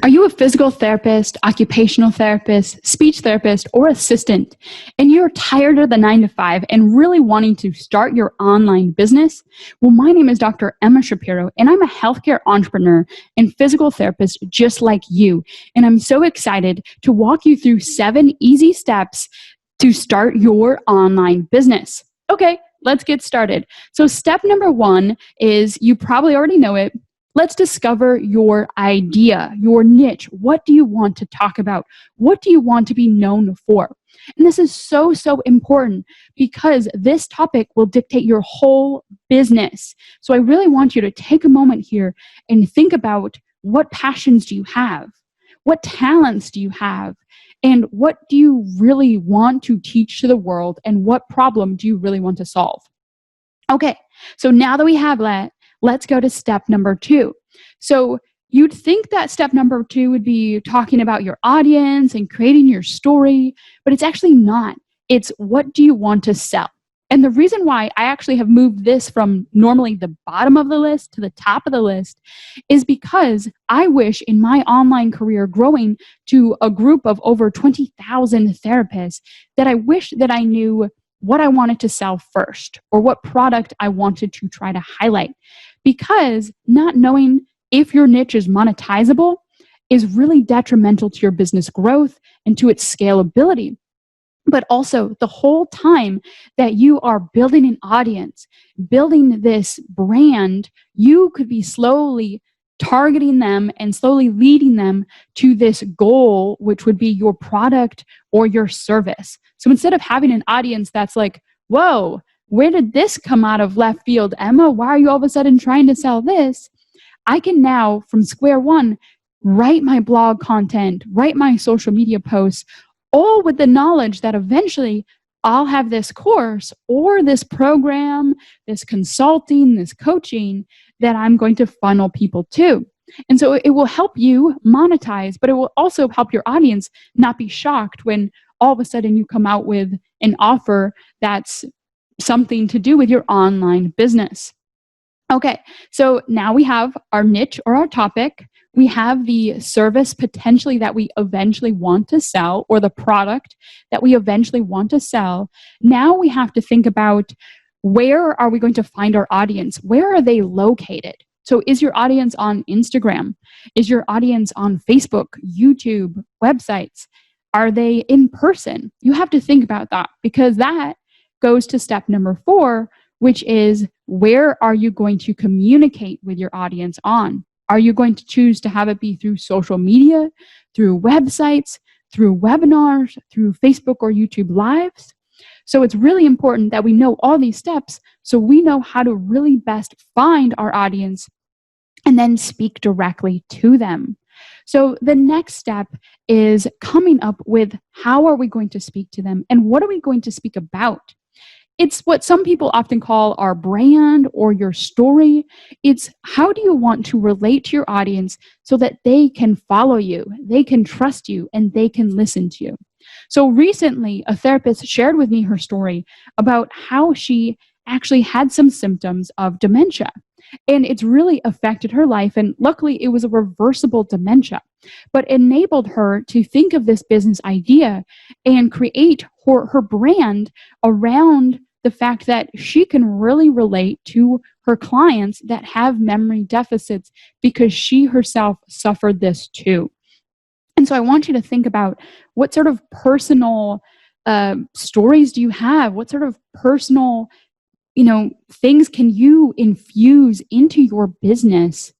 Are you a physical therapist, occupational therapist, speech therapist, or assistant, and you're tired of the 9 to 5 and really wanting to start your online business? Well, my name is Dr. Emma Shapiro, and I'm a healthcare entrepreneur and physical therapist just like you. And I'm so excited to walk you through 7 easy steps to start your online business. Okay, let's get started. So step number 1 is, you probably already know it, let's discover your idea, your niche. What do you want to talk about? What do you want to be known for? And this is so important because this topic will dictate your whole business. So I really want you to take a moment here and think about, what passions do you have? What talents do you have? And what do you really want to teach to the world? And what problem do you really want to solve? Okay, so now that we have that, let's go to step number 2. So you'd think that step number 2 would be talking about your audience and creating your story, but it's actually not. It's, what do you want to sell? And the reason why I actually have moved this from normally the bottom of the list to the top of the list is because I wish in my online career, growing to a group of over 20,000 therapists, that I wish that I knew what I wanted to sell first, or what product I wanted to try to highlight. Because not knowing if your niche is monetizable is really detrimental to your business growth and to its scalability. But also, the whole time that you are building an audience, building this brand, you could be slowly targeting them and slowly leading them to this goal, which would be your product or your service. So instead of having an audience that's like, whoa, where did this come out of left field, Emma? Why are you all of a sudden trying to sell this? I can now, from square one, write my blog content, write my social media posts, all with the knowledge that eventually I'll have this course or this program, this consulting, this coaching that I'm going to funnel people to. And so it will help you monetize, but it will also help your audience not be shocked when all of a sudden you come out with an offer that's something to do with your online business. Okay, so now we have our niche or our topic. We have the service potentially that we eventually want to sell, or the product that we eventually want to sell. Now we have to think about, where are we going to find our audience? Where are they located? So is your audience on Instagram? Is your audience on Facebook, YouTube, websites? Are they in person? You have to think about that, because that goes to step number 4, which is, where are you going to communicate with your audience on? Are you going to choose to have it be through social media, through websites, through webinars, through Facebook or YouTube Lives? So it's really important that we know all these steps so we know how to really best find our audience and then speak directly to them. So the next step is coming up with, how are we going to speak to them and what are we going to speak about? It's what some people often call our brand or your story. It's, how do you want to relate to your audience so that they can follow you, they can trust you, and they can listen to you? So recently, a therapist shared with me her story about how she actually had some symptoms of dementia. And it's really affected her life. And luckily, it was a reversible dementia, but enabled her to think of this business idea and create her brand around the fact that she can really relate to her clients that have memory deficits, because she herself suffered this too. And so I want you to think about, what sort of personal stories do you have? What sort of personal things can you infuse into your business?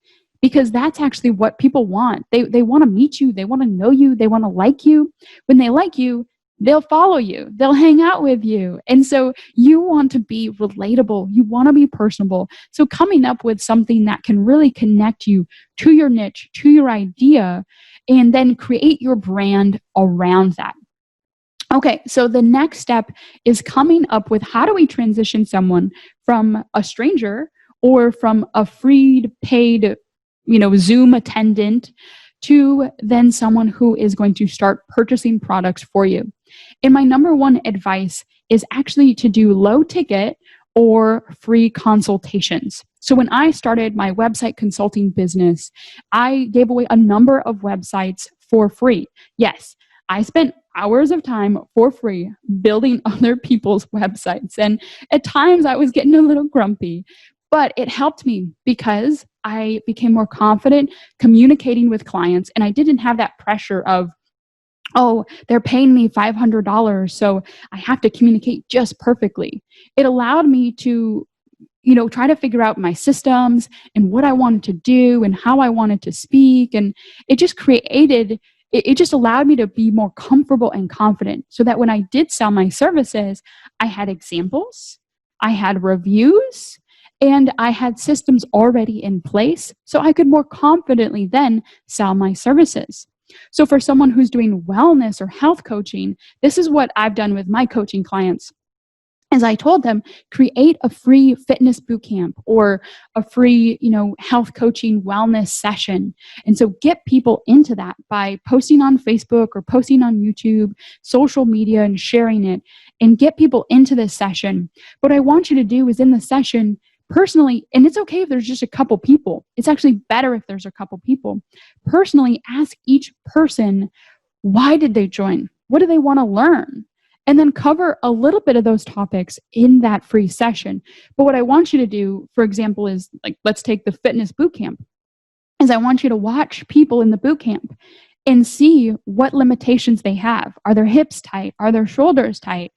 Because that's actually what people want. They want to meet you. They want to know you. They want to like you. When they like you, they'll follow you. They'll hang out with you. And so you want to be relatable. You want to be personable. So coming up with something that can really connect you to your niche, to your idea, and then create your brand around that. Okay, so the next step is coming up with, how do we transition someone from a stranger or from a free paid, Zoom attendant to then someone who is going to start purchasing products for you. And my number 1 advice is actually to do low ticket or free consultations. So when I started my website consulting business, I gave away a number of websites for free. Yes, I spent hours of time for free building other people's websites. And at times I was getting a little grumpy, but it helped me because I became more confident communicating with clients, and I didn't have that pressure of, oh, they're paying me $500, so I have to communicate just perfectly. It allowed me to, try to figure out my systems and what I wanted to do and how I wanted to speak. And it just allowed me to be more comfortable and confident so that when I did sell my services, I had examples, I had reviews, and I had systems already in place so I could more confidently then sell my services. So for someone who's doing wellness or health coaching, this is what I've done with my coaching clients. As I told them, create a free fitness boot camp or a free, health coaching wellness session. And so get people into that by posting on Facebook or posting on YouTube, social media, and sharing it, and get people into this session. What I want you to do is in the session, personally, and it's okay if there's just a couple people. It's actually better if there's a couple people. Personally, ask each person, why did they join? What do they want to learn? And then cover a little bit of those topics in that free session. But what I want you to do, for example, is let's take the fitness boot camp, is I want you to watch people in the boot camp and see what limitations they have. Are their hips tight? Are their shoulders tight?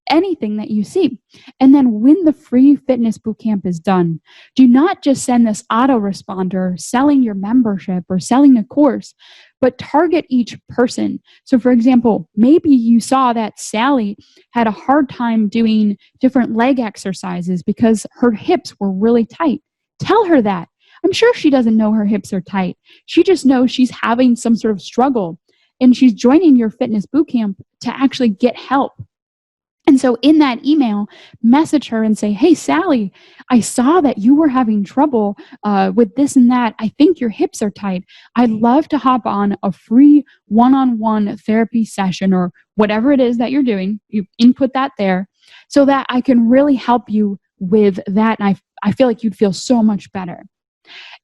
Anything that you see. And then when the free fitness bootcamp is done, do not just send this autoresponder selling your membership or selling a course, but target each person. So for example, maybe you saw that Sally had a hard time doing different leg exercises because her hips were really tight. Tell her that. I'm sure she doesn't know her hips are tight. She just knows she's having some sort of struggle, and she's joining your fitness bootcamp to actually get help. And so in that email, message her and say, hey, Sally, I saw that you were having trouble with this and that. I think your hips are tight. I'd love to hop on a free one-on-one therapy session or whatever it is that you're doing. You input that there so that I can really help you with that. And I feel like you'd feel so much better.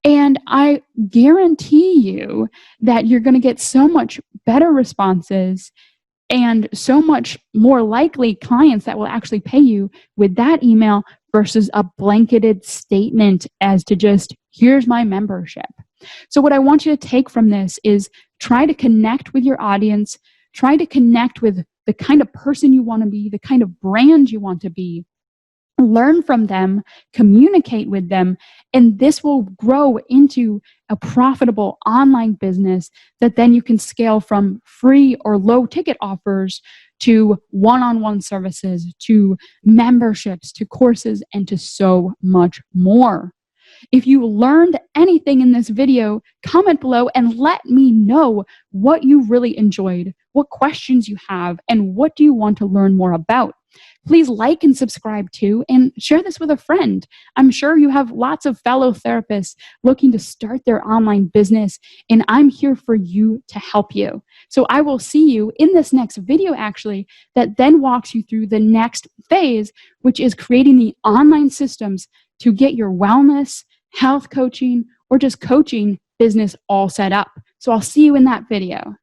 And I guarantee you that you're going to get so much better responses and so much more likely clients that will actually pay you with that email versus a blanketed statement as to just, here's my membership. So what I want you to take from this is try to connect with your audience, try to connect with the kind of person you want to be, the kind of brand you want to be, learn from them, communicate with them, and this will grow into a profitable online business that then you can scale from free or low ticket offers to one-on-one services, to memberships, to courses, and to so much more. If you learned anything in this video, comment below and let me know what you really enjoyed, what questions you have, and what do you want to learn more about. Please like and subscribe too, and share this with a friend. I'm sure you have lots of fellow therapists looking to start their online business, and I'm here for you to help you. So I will see you in this next video, actually, that then walks you through the next phase, which is creating the online systems to get your wellness, health coaching, or just coaching business all set up. So I'll see you in that video.